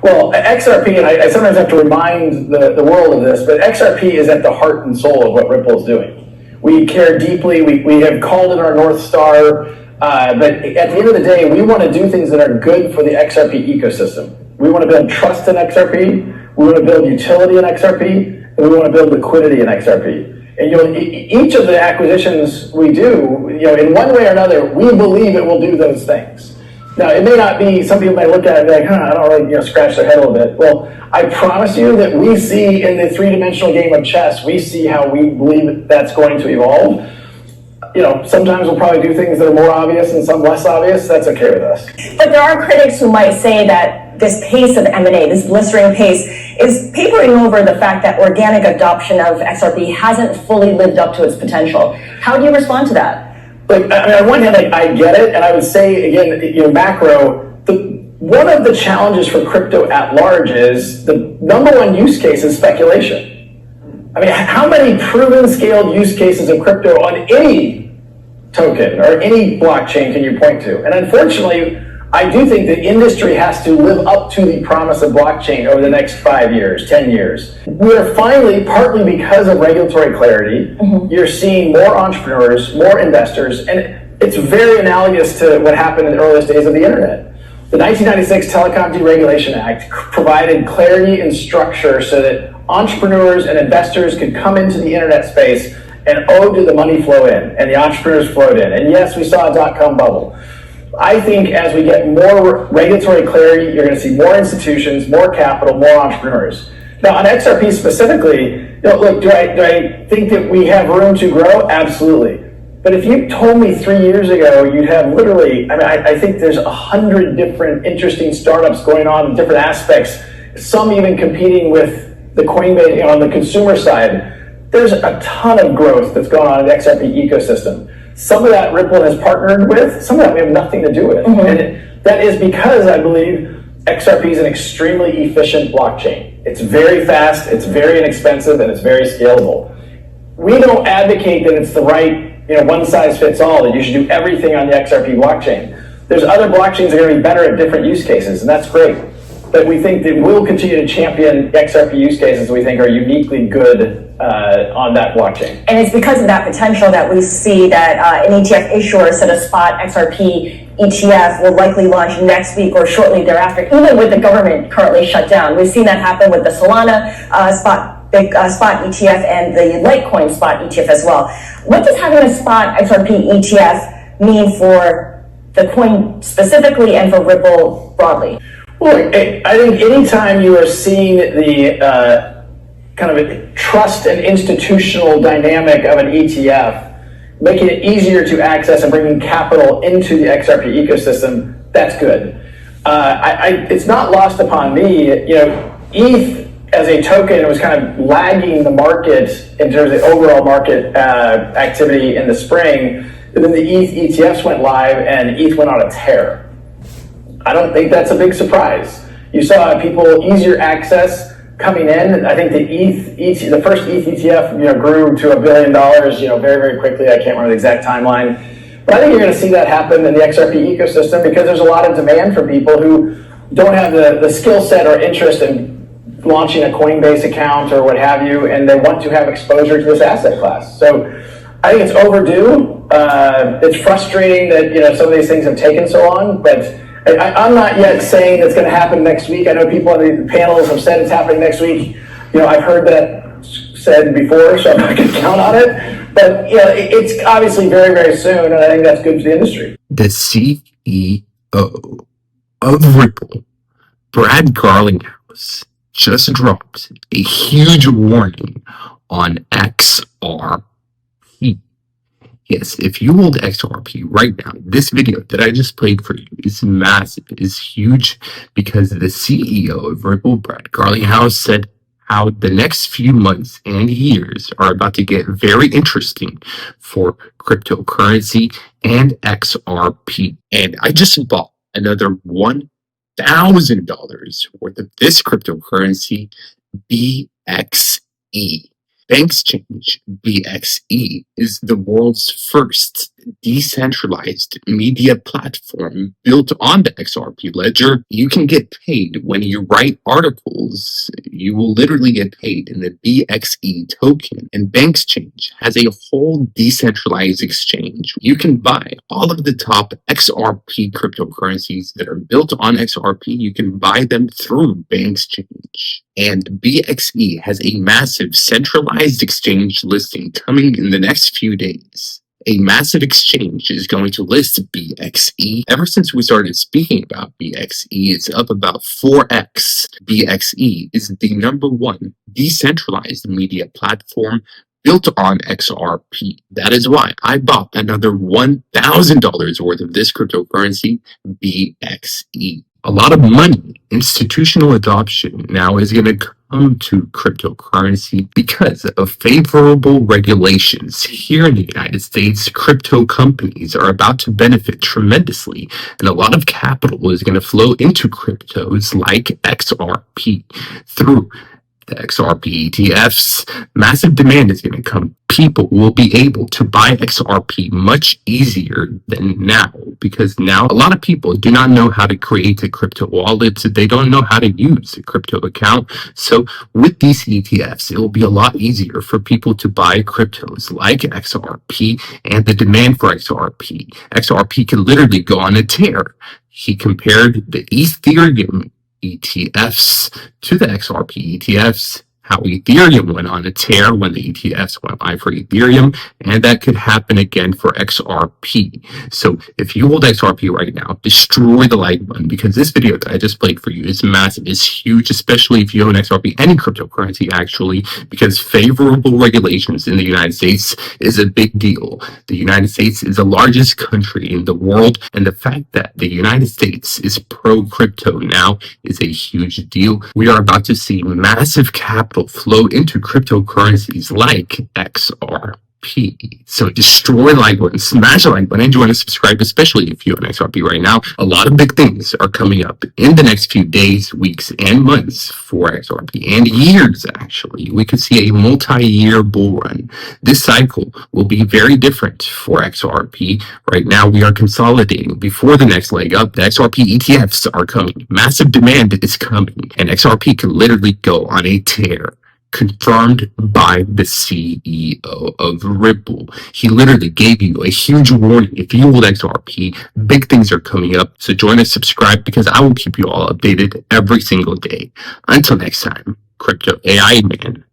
Well, XRP, and I sometimes have to remind the world of this, but XRP is at the heart and soul of what Ripple is doing. We care deeply. We have called it our North Star. But at the end of the day, we want to do things that are good for the XRP ecosystem. We want to build trust in XRP. We want to build utility in XRP. And we want to build liquidity in XRP. And each of the acquisitions we do, in one way or another, we believe it will do those things. Now, it may not be, some people may look at it and be like, I don't really, scratch their head a little bit. Well, I promise you that we see in the three-dimensional game of chess, we see how we believe that's going to evolve. Sometimes we'll probably do things that are more obvious and some less obvious. That's okay with us. But there are critics who might say that this pace of M&A, this blistering pace, is papering over the fact that organic adoption of XRP hasn't fully lived up to its potential. How do you respond to that? On one hand, I get it, and I would say, again, macro, one of the challenges for crypto at large is the number one use case is speculation. How many proven scaled use cases of crypto on any token or any blockchain can you point to? And unfortunately, I do think the industry has to live up to the promise of blockchain over the next 5 years, 10 years. We're finally, partly because of regulatory clarity, you're seeing more entrepreneurs, more investors, and it's very analogous to what happened in the earliest days of the internet. The 1996 Telecom Deregulation Act provided clarity and structure so that entrepreneurs and investors could come into the internet space and did the money flow in, and the entrepreneurs flowed in. And yes, we saw a dot-com bubble. I think as we get more regulatory clarity, you're going to see more institutions, more capital, more entrepreneurs. Now, on XRP specifically, look, do I think that we have room to grow? Absolutely. But if you told me 3 years ago, you'd have literally, I think there's 100 different interesting startups going on in different aspects, some even competing with the Coinbase on the consumer side. There's a ton of growth that's going on in the XRP ecosystem. Some of that Ripple has partnered with, some of that we have nothing to do with. And that is because I believe XRP is an extremely efficient blockchain. It's very fast, it's very inexpensive, and it's very scalable. We don't advocate that it's the right, one size fits all, that you should do everything on the XRP blockchain. There's other blockchains that are going to be better at different use cases, and that's great. But we think that we'll continue to champion XRP use cases we think are uniquely good on that blockchain. And it's because of that potential that we see that an ETF issuer said a spot XRP ETF will likely launch next week or shortly thereafter, even with the government currently shut down. We've seen that happen with the Solana spot ETF and the Litecoin spot ETF as well. What does having a spot XRP ETF mean for the coin specifically and for Ripple broadly? Well, I think anytime you are seeing the kind of a trust and institutional dynamic of an ETF, making it easier to access and bringing capital into the XRP ecosystem, that's good. It's not lost upon me, ETH as a token was kind of lagging the market in terms of the overall market activity in the spring. And then the ETH ETFs went live and ETH went on a tear. I don't think that's a big surprise. You saw people easier access coming in. I think the first ETH ETF, grew to $1 billion, very, very quickly. I can't remember the exact timeline. But I think you're going to see that happen in the XRP ecosystem because there's a lot of demand from people who don't have the skill set or interest in launching a Coinbase account or what have you, and they want to have exposure to this asset class. So I think it's overdue. It's frustrating that, some of these things have taken so long, but I'm not yet saying it's going to happen next week. I know people on the panels have said it's happening next week. I've heard that said before, so I'm not going to count on it. But it's obviously very, very soon, and I think that's good for the industry. The CEO of Ripple, Brad Garlinghouse, just dropped a huge warning on XRP. Yes, if you hold XRP right now, this video that I just played for you is massive, is huge, because the CEO of Ripple, Brad Garlinghouse, said how the next few months and years are about to get very interesting for cryptocurrency and XRP. And I just bought another $1,000 worth of this cryptocurrency, BXE. Banks Change, BXE, is the world's first decentralized media platform built on the XRP ledger. You can get paid when you write articles. You will literally get paid in the BXE token. And Bankschange has a whole decentralized exchange. You can buy all of the top XRP cryptocurrencies that are built on XRP. You can buy them through Bankschange. And BXE has a massive centralized exchange listing coming in the next few days. A massive exchange is going to list BXE. Ever since we started speaking about BXE, it's up about 4x. BXE is the number one decentralized media platform built on XRP. That is why I bought another $1,000 worth of this cryptocurrency, BXE. A lot of money, institutional adoption now is going to come to cryptocurrency because of favorable regulations. Here in the United States, crypto companies are about to benefit tremendously, and a lot of capital is going to flow into cryptos like XRP through the XRP ETFs. Massive demand is going to come. People will be able to buy XRP much easier than now, because now a lot of people do not know how to create a crypto wallet. They don't know how to use a crypto account. So with these ETFs, it will be a lot easier for people to buy cryptos like XRP, and the demand for XRP. XRP can literally go on a tear. He compared the Ethereum ETFs to the XRP ETFs, how Ethereum went on a tear when the ETFs went live for Ethereum, and that could happen again for XRP. So if you hold XRP right now, destroy the like button, because this video that I just played for you is massive, is huge, especially if you own XRP, any cryptocurrency actually, because favorable regulations in the United States is a big deal. The United States is the largest country in the world, and the fact that the United States is pro-crypto now is a huge deal. We are about to see massive capital flow into cryptocurrencies like XRP. So destroy the like button, smash the like button, and join us, subscribe, especially if you own XRP right now. A lot of big things are coming up in the next few days, weeks, and months for XRP, and years actually. We could see a multi-year bull run. This cycle will be very different for XRP. Right now we are consolidating. Before the next leg up, the XRP ETFs are coming. Massive demand is coming, and XRP can literally go on a tear. Confirmed by the CEO of Ripple. He literally gave you a huge warning. If you hold XRP, big things are coming up. So join us, subscribe, because I will keep you all updated every single day. Until next time, Crypto AI Man.